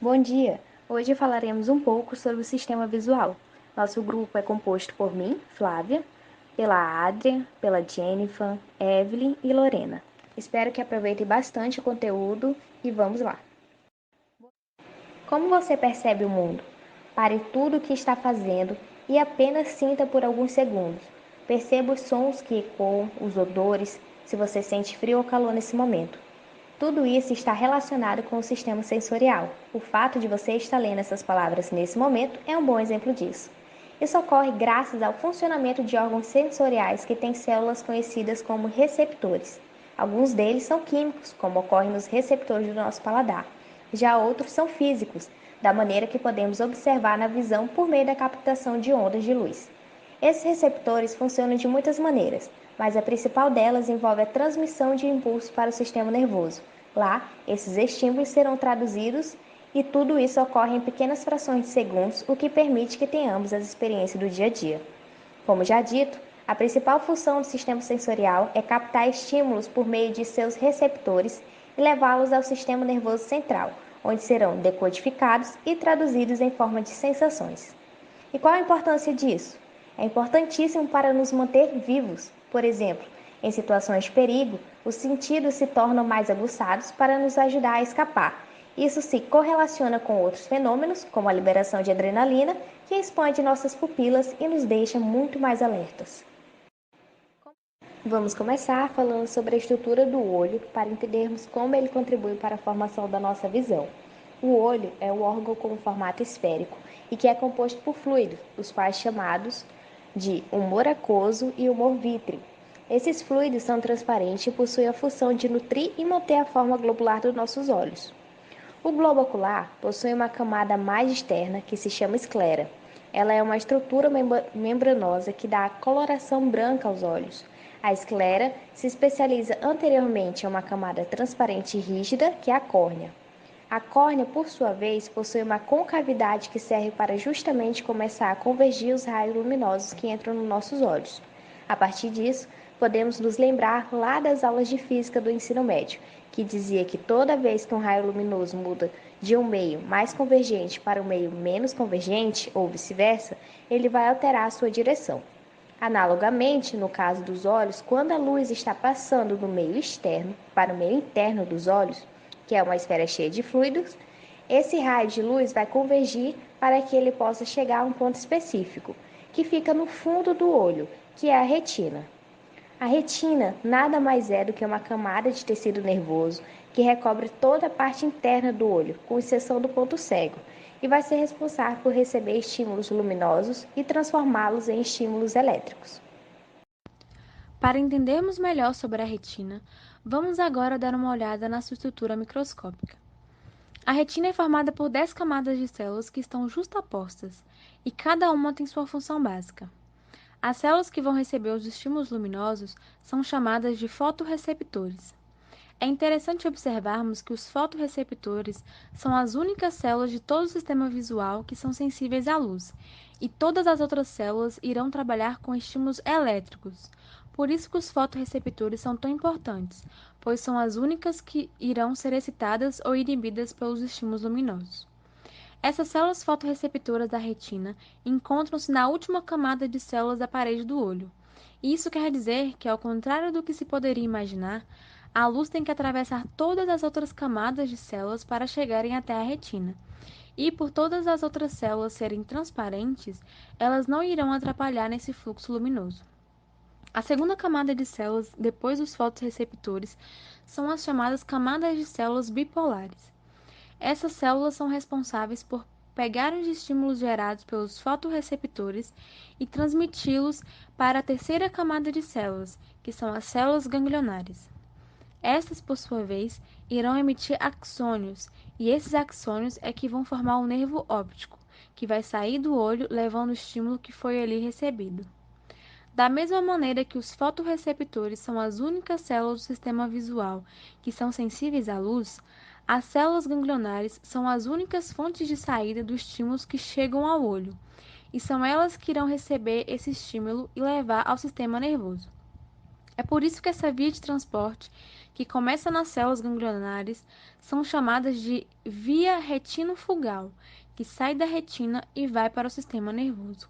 Bom dia! Hoje falaremos um pouco sobre o sistema visual. Nosso grupo é composto por mim, Flávia, pela Adria, pela Jennifer, Evelyn e Lorena. Espero que aproveitem bastante o conteúdo e vamos lá! Como você percebe o mundo? Pare tudo o que está fazendo e apenas sinta por alguns segundos. Perceba os sons que ecoam, os odores, se você sente frio ou calor nesse momento. Tudo isso está relacionado com o sistema sensorial. O fato de você estar lendo essas palavras nesse momento é um bom exemplo disso. Isso ocorre graças ao funcionamento de órgãos sensoriais que têm células conhecidas como receptores. Alguns deles são químicos, como ocorre nos receptores do nosso paladar. Já outros são físicos, da maneira que podemos observar na visão por meio da captação de ondas de luz. Esses receptores funcionam de muitas maneiras, mas a principal delas envolve a transmissão de impulsos para o sistema nervoso. Lá, esses estímulos serão traduzidos e tudo isso ocorre em pequenas frações de segundos, o que permite que tenhamos as experiências do dia a dia. Como já dito, a principal função do sistema sensorial é captar estímulos por meio de seus receptores e levá-los ao sistema nervoso central, onde serão decodificados e traduzidos em forma de sensações. E qual a importância disso? É importantíssimo para nos manter vivos. Por exemplo, em situações de perigo, os sentidos se tornam mais aguçados para nos ajudar a escapar. Isso se correlaciona com outros fenômenos, como a liberação de adrenalina, que expande nossas pupilas e nos deixa muito mais alertas. Vamos começar falando sobre a estrutura do olho para entendermos como ele contribui para a formação da nossa visão. O olho é um órgão com formato esférico e que é composto por fluidos, os quais chamados de humor aquoso e humor vítreo. Esses fluidos são transparentes e possuem a função de nutrir e manter a forma globular dos nossos olhos. O globo ocular possui uma camada mais externa que se chama esclera. Ela é uma estrutura membranosa que dá a coloração branca aos olhos. A esclera se especializa anteriormente em uma camada transparente e rígida, que é a córnea. A córnea, por sua vez, possui uma concavidade que serve para justamente começar a convergir os raios luminosos que entram nos nossos olhos. A partir disso, podemos nos lembrar lá das aulas de física do ensino médio, que dizia que toda vez que um raio luminoso muda de um meio mais convergente para um meio menos convergente, ou vice-versa, ele vai alterar a sua direção. Analogamente, no caso dos olhos, quando a luz está passando do meio externo para o meio interno dos olhos, que é uma esfera cheia de fluidos, esse raio de luz vai convergir para que ele possa chegar a um ponto específico, que fica no fundo do olho, que é a retina. A retina nada mais é do que uma camada de tecido nervoso que recobre toda a parte interna do olho, com exceção do ponto cego, e vai ser responsável por receber estímulos luminosos e transformá-los em estímulos elétricos. Para entendermos melhor sobre a retina, vamos agora dar uma olhada na sua estrutura microscópica. A retina é formada por 10 camadas de células que estão justapostas, e cada uma tem sua função básica. As células que vão receber os estímulos luminosos são chamadas de fotorreceptores. É interessante observarmos que os fotorreceptores são as únicas células de todo o sistema visual que são sensíveis à luz, e todas as outras células irão trabalhar com estímulos elétricos. Por isso que os fotorreceptores são tão importantes, pois são as únicas que irão ser excitadas ou inibidas pelos estímulos luminosos. Essas células fotorreceptoras da retina encontram-se na última camada de células da parede do olho. Isso quer dizer que, ao contrário do que se poderia imaginar, a luz tem que atravessar todas as outras camadas de células para chegarem até a retina. E por todas as outras células serem transparentes, elas não irão atrapalhar nesse fluxo luminoso. A segunda camada de células, depois dos fotorreceptores, são as chamadas camadas de células bipolares. Essas células são responsáveis por pegar os estímulos gerados pelos fotorreceptores e transmiti-los para a terceira camada de células, que são as células ganglionares. Estas, por sua vez, irão emitir axônios, e esses axônios é que vão formar o nervo óptico, que vai sair do olho levando o estímulo que foi ali recebido. Da mesma maneira que os fotorreceptores são as únicas células do sistema visual que são sensíveis à luz, as células ganglionares são as únicas fontes de saída dos estímulos que chegam ao olho, e são elas que irão receber esse estímulo e levar ao sistema nervoso. É por isso que essa via de transporte, que começa nas células ganglionares, são chamadas de via retinofugal, que sai da retina e vai para o sistema nervoso.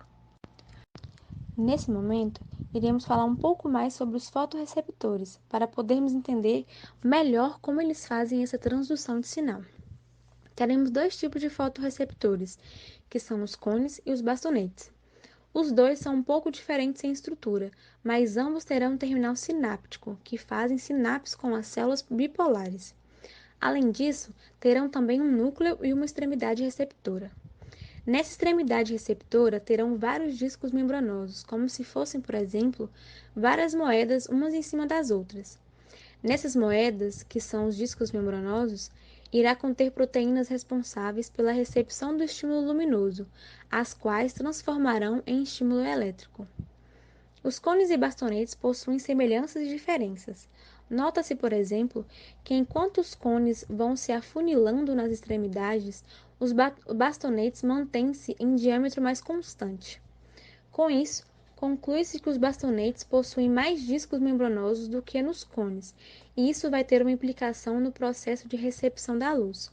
Nesse momento, iremos falar um pouco mais sobre os fotorreceptores, para podermos entender melhor como eles fazem essa transdução de sinal. Teremos dois tipos de fotorreceptores, que são os cones e os bastonetes. Os dois são um pouco diferentes em estrutura, mas ambos terão um terminal sináptico, que fazem sinapses com as células bipolares. Além disso, terão também um núcleo e uma extremidade receptora. Nessa extremidade receptora terão vários discos membranosos, como se fossem, por exemplo, várias moedas umas em cima das outras. Nessas moedas, que são os discos membranosos, irá conter proteínas responsáveis pela recepção do estímulo luminoso, as quais transformarão em estímulo elétrico. Os cones e bastonetes possuem semelhanças e diferenças. Nota-se, por exemplo, que enquanto os cones vão se afunilando nas extremidades, os bastonetes mantêm-se em diâmetro mais constante. Com isso, conclui-se que os bastonetes possuem mais discos membranosos do que nos cones, e isso vai ter uma implicação no processo de recepção da luz.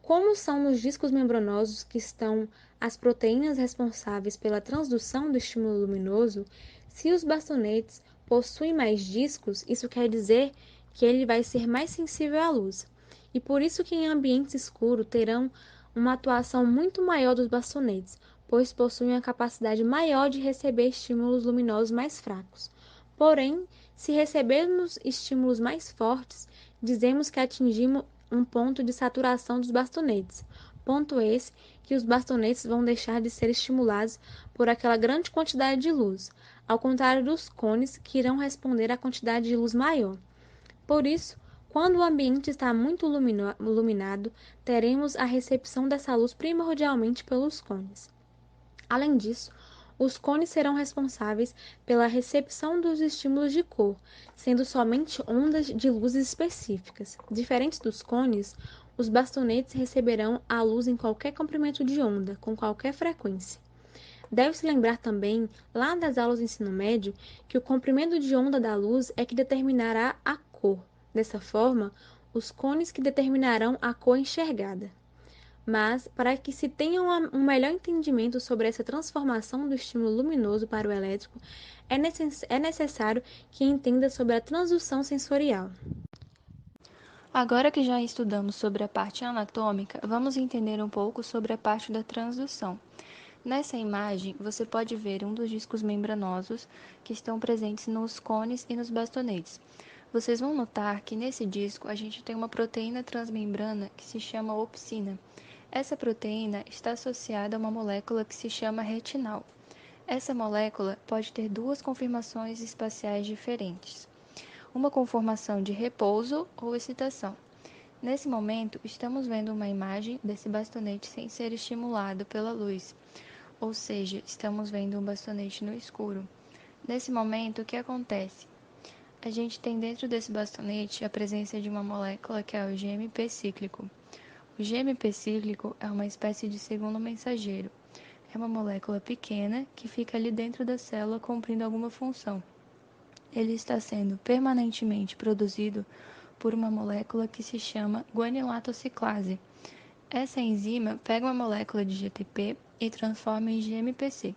Como são nos discos membranosos que estão as proteínas responsáveis pela transdução do estímulo luminoso, se os bastonetes possuem mais discos, isso quer dizer que ele vai ser mais sensível à luz. E por isso que em ambientes escuros terão uma atuação muito maior dos bastonetes, pois possuem a capacidade maior de receber estímulos luminosos mais fracos. Porém, se recebermos estímulos mais fortes, dizemos que atingimos um ponto de saturação dos bastonetes. Ponto esse que os bastonetes vão deixar de ser estimulados por aquela grande quantidade de luz, ao contrário dos cones que irão responder à quantidade de luz maior. Por isso, quando o ambiente está muito iluminado, teremos a recepção dessa luz primordialmente pelos cones. Além disso, os cones serão responsáveis pela recepção dos estímulos de cor, sendo somente ondas de luzes específicas. Diferentes dos cones, os bastonetes receberão a luz em qualquer comprimento de onda, com qualquer frequência. Deve-se lembrar também, lá das aulas do ensino médio, que o comprimento de onda da luz é que determinará a cor. Dessa forma, os cones que determinarão a cor enxergada. Mas, para que se tenha um melhor entendimento sobre essa transformação do estímulo luminoso para o elétrico, é necessário que entenda sobre a transdução sensorial. Agora que já estudamos sobre a parte anatômica, vamos entender um pouco sobre a parte da transdução. Nessa imagem, você pode ver um dos discos membranosos que estão presentes nos cones e nos bastonetes. Vocês vão notar que nesse disco a gente tem uma proteína transmembrana que se chama opsina. Essa proteína está associada a uma molécula que se chama retinal. Essa molécula pode ter duas conformações espaciais diferentes, uma conformação de repouso ou excitação. Nesse momento, estamos vendo uma imagem desse bastonete sem ser estimulado pela luz, ou seja, estamos vendo um bastonete no escuro. Nesse momento, o que acontece? A gente tem dentro desse bastonete a presença de uma molécula que é o GMP cíclico. O GMP cíclico é uma espécie de segundo mensageiro. É uma molécula pequena que fica ali dentro da célula cumprindo alguma função. Ele está sendo permanentemente produzido por uma molécula que se chama guanilatociclase. Essa enzima pega uma molécula de GTP e transforma em GMPC.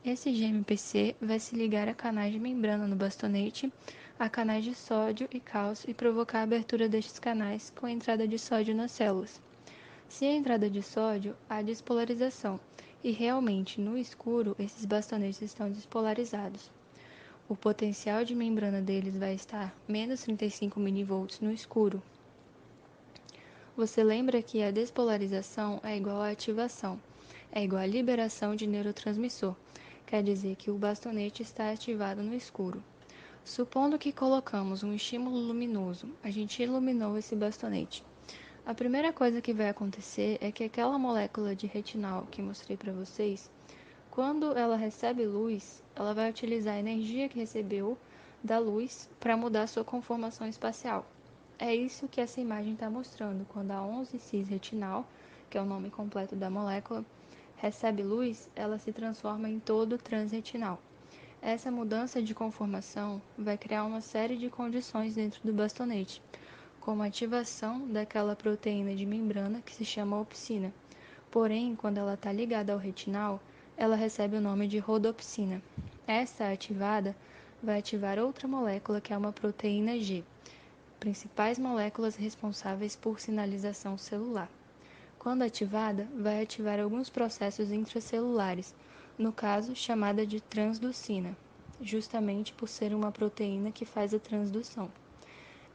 Esse GMPC vai se ligar a canais de membrana no bastonete, a canais de sódio e cálcio e provocar a abertura destes canais com a entrada de sódio nas células. Se a entrada de sódio, há despolarização, e realmente no escuro esses bastonetes estão despolarizados. O potencial de membrana deles vai estar menos 35 mV no escuro. Você lembra que a despolarização é igual à ativação, é igual à liberação de neurotransmissor, quer dizer que o bastonete está ativado no escuro. Supondo que colocamos um estímulo luminoso, a gente iluminou esse bastonete. A primeira coisa que vai acontecer é que aquela molécula de retinal que mostrei para vocês, quando ela recebe luz, ela vai utilizar a energia que recebeu da luz para mudar sua conformação espacial. É isso que essa imagem está mostrando. Quando a 11-cis-retinal, que é o nome completo da molécula, recebe luz, ela se transforma em todo transretinal. Essa mudança de conformação vai criar uma série de condições dentro do bastonete, como a ativação daquela proteína de membrana que se chama opsina. Porém, quando ela está ligada ao retinal, ela recebe o nome de rodopsina. Essa ativada vai ativar outra molécula que é uma proteína G, principais moléculas responsáveis por sinalização celular. Quando ativada, vai ativar alguns processos intracelulares, no caso chamada de transducina, justamente por ser uma proteína que faz a transdução.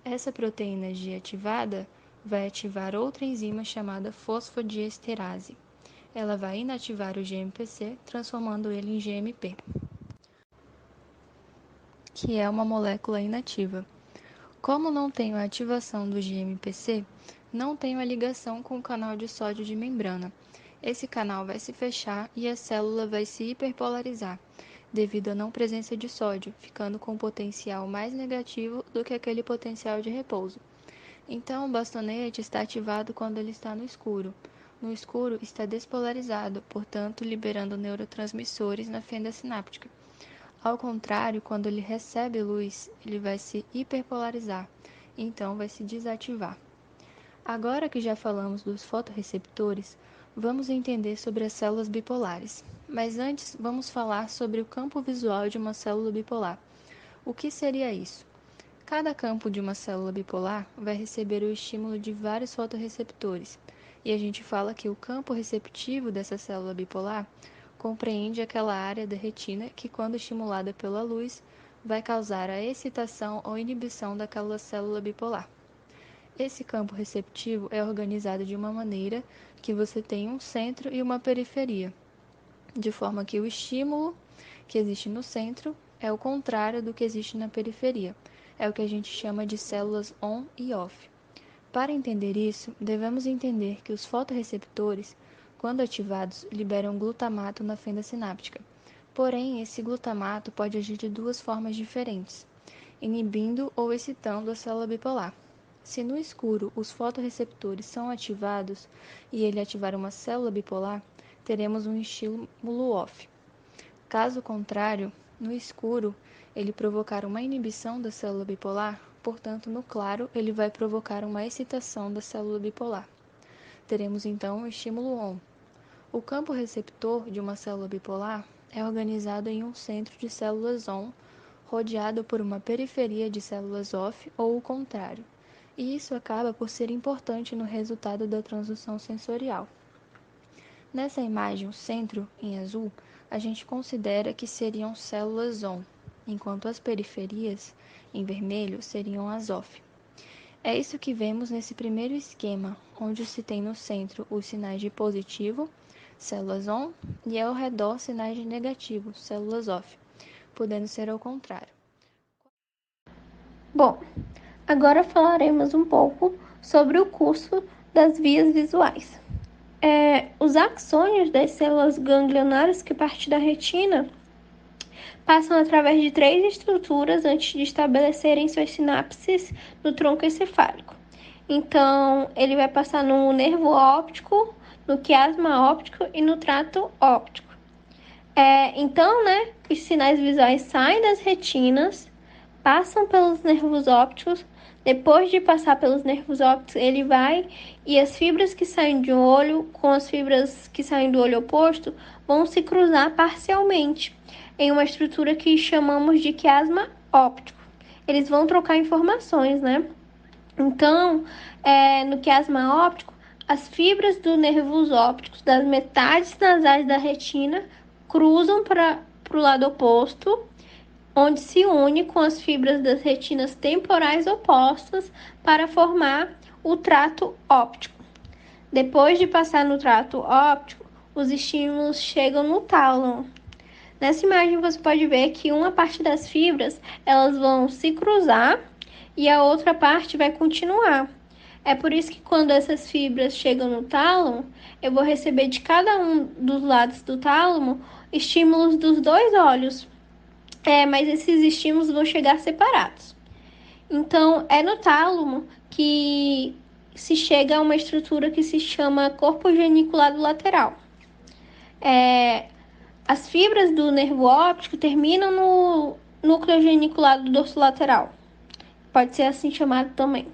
Essa proteína G ativada vai ativar outra enzima chamada fosfodiesterase. Ela vai inativar o GMPC, transformando ele em GMP, que é uma molécula inativa. Como não tenho a ativação do GMPC, não tenho a ligação com o canal de sódio de membrana. Esse canal vai se fechar e a célula vai se hiperpolarizar, devido à não presença de sódio, ficando com um potencial mais negativo do que aquele potencial de repouso. Então, o bastonete está ativado quando ele está no escuro. No escuro, está despolarizado, portanto, liberando neurotransmissores na fenda sináptica. Ao contrário, quando ele recebe luz, ele vai se hiperpolarizar, então vai se desativar. Agora que já falamos dos fotorreceptores, vamos entender sobre as células bipolares. Mas antes, vamos falar sobre o campo visual de uma célula bipolar. O que seria isso? Cada campo de uma célula bipolar vai receber o estímulo de vários fotorreceptores, e a gente fala que o campo receptivo dessa célula bipolar compreende aquela área da retina que, quando estimulada pela luz, vai causar a excitação ou inibição daquela célula bipolar. Esse campo receptivo é organizado de uma maneira que você tem um centro e uma periferia, de forma que o estímulo que existe no centro é o contrário do que existe na periferia. É o que a gente chama de células on e off. Para entender isso, devemos entender que os fotorreceptores, quando ativados, liberam glutamato na fenda sináptica. Porém, esse glutamato pode agir de duas formas diferentes, inibindo ou excitando a célula bipolar. Se no escuro os fotorreceptores são ativados e ele ativar uma célula bipolar, teremos um estímulo off. Caso contrário, no escuro, ele provocar uma inibição da célula bipolar, portanto, no claro, ele vai provocar uma excitação da célula bipolar. Teremos então o estímulo ON. O campo receptor de uma célula bipolar é organizado em um centro de células ON, rodeado por uma periferia de células OFF ou o contrário. E isso acaba por ser importante no resultado da transdução sensorial. Nessa imagem, o centro, em azul, a gente considera que seriam células ON, enquanto as periferias, em vermelho, seriam as OFF. É isso que vemos nesse primeiro esquema, onde se tem no centro os sinais de positivo, células ON, e ao redor sinais de negativo, células OFF, podendo ser ao contrário. Bom, agora falaremos um pouco sobre o curso das vias visuais. Os axônios das células ganglionares que partem da retina passam através de 3 estruturas antes de estabelecerem suas sinapses no tronco encefálico. Então, ele vai passar no nervo óptico, no quiasma óptico e no trato óptico. Então, os sinais visuais saem das retinas, passam pelos nervos ópticos. Depois de passar pelos nervos ópticos, ele vai e as fibras que saem de um olho com as fibras que saem do olho oposto vão se cruzar parcialmente em uma estrutura que chamamos de quiasma óptico. Eles vão trocar informações, Então, no quiasma óptico, as fibras dos nervos ópticos das metades nasais da retina cruzam para o lado oposto, onde se une com as fibras das retinas temporais opostas para formar o trato óptico. Depois de passar no trato óptico, os estímulos chegam no tálamo. Nessa imagem você pode ver que uma parte das fibras elas vão se cruzar e a outra parte vai continuar. É por isso que quando essas fibras chegam no tálamo, eu vou receber de cada um dos lados do tálamo estímulos dos dois olhos. Mas esses estímulos vão chegar separados. Então, é no tálamo que se chega a uma estrutura que se chama corpo geniculado lateral. As fibras do nervo óptico terminam no núcleo geniculado dorsolateral, pode ser assim chamado também,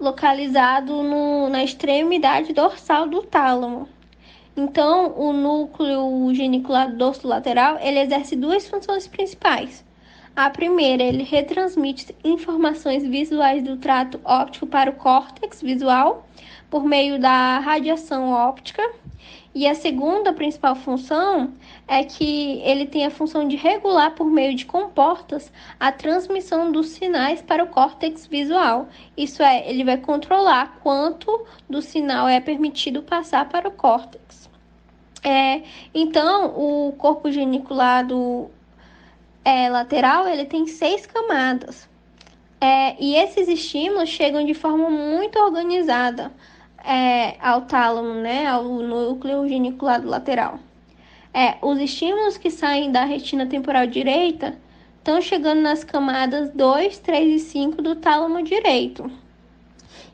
localizado na extremidade dorsal do tálamo. Então, o núcleo geniculado dorsolateral, ele exerce duas funções principais. A primeira, ele retransmite informações visuais do trato óptico para o córtex visual por meio da radiação óptica. E a segunda principal função é que ele tem a função de regular por meio de comportas a transmissão dos sinais para o córtex visual. Isso é, ele vai controlar quanto do sinal é permitido passar para o córtex. Então, o corpo geniculado lateral, ele tem 6 camadas. E esses estímulos chegam de forma muito organizada ao tálamo, né, ao núcleo geniculado lateral. Os estímulos que saem da retina temporal direita estão chegando nas camadas 2, 3 e 5 do tálamo direito.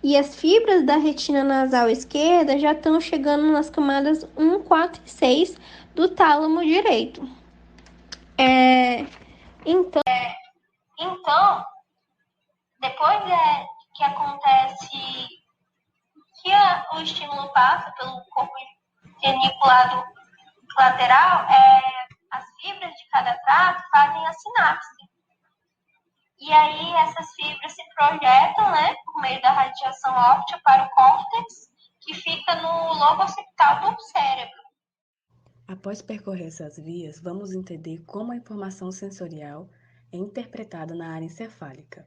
E as fibras da retina nasal esquerda já estão chegando nas camadas 1, 4 e 6 do tálamo direito. Então, depois que acontece que o estímulo passa pelo corpo geniculado lateral, as fibras de cada trato fazem a sinapse. E aí essas fibras se projetam, né, por meio da radiação óptica para o córtex, que fica no lobo occipital do cérebro. Após percorrer essas vias, vamos entender como a informação sensorial é interpretada na área encefálica.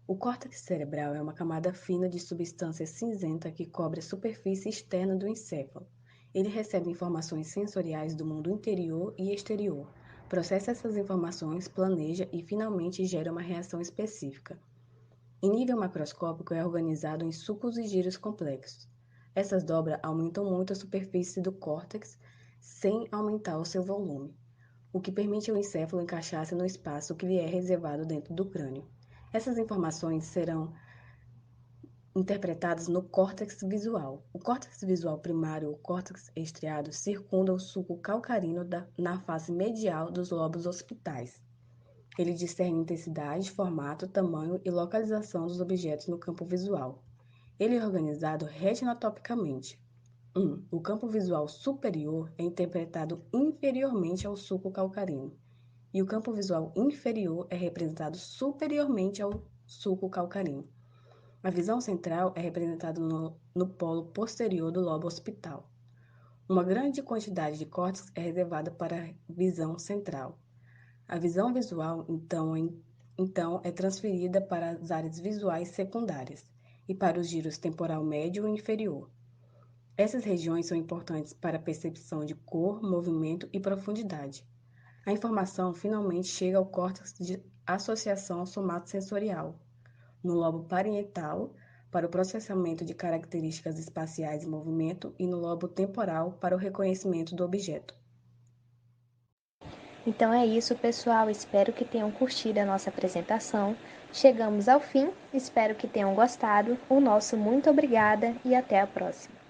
O córtex cerebral é uma camada fina de substância cinzenta que cobre a superfície externa do encéfalo. Ele recebe informações sensoriais do mundo interior e exterior, processa essas informações, planeja e finalmente gera uma reação específica. Em nível macroscópico, é organizado em sulcos e giros complexos. Essas dobras aumentam muito a superfície do córtex sem aumentar o seu volume, o que permite ao encéfalo encaixar-se no espaço que lhe é reservado dentro do crânio. Essas informações serão interpretadas no córtex visual. O córtex visual primário, o córtex estriado, circunda o sulco calcarino na face medial dos lobos occipitais. Ele discerne intensidade, formato, tamanho e localização dos objetos no campo visual. Ele é organizado retinotopicamente. O campo visual superior é interpretado inferiormente ao sulco calcarino, e o campo visual inferior é representado superiormente ao sulco calcarino. A visão central é representada no polo posterior do lobo occipital. Uma grande quantidade de córtex é reservada para a visão central. A visão visual, então, é transferida para as áreas visuais secundárias e para os giros temporal médio e inferior. Essas regiões são importantes para a percepção de cor, movimento e profundidade. A informação finalmente chega ao córtex de associação somatosensorial, no lobo parietal, para o processamento de características espaciais e movimento, e no lobo temporal, para o reconhecimento do objeto. Então é isso, pessoal. Espero que tenham curtido a nossa apresentação. Chegamos ao fim. Espero que tenham gostado. O nosso muito obrigada e até a próxima.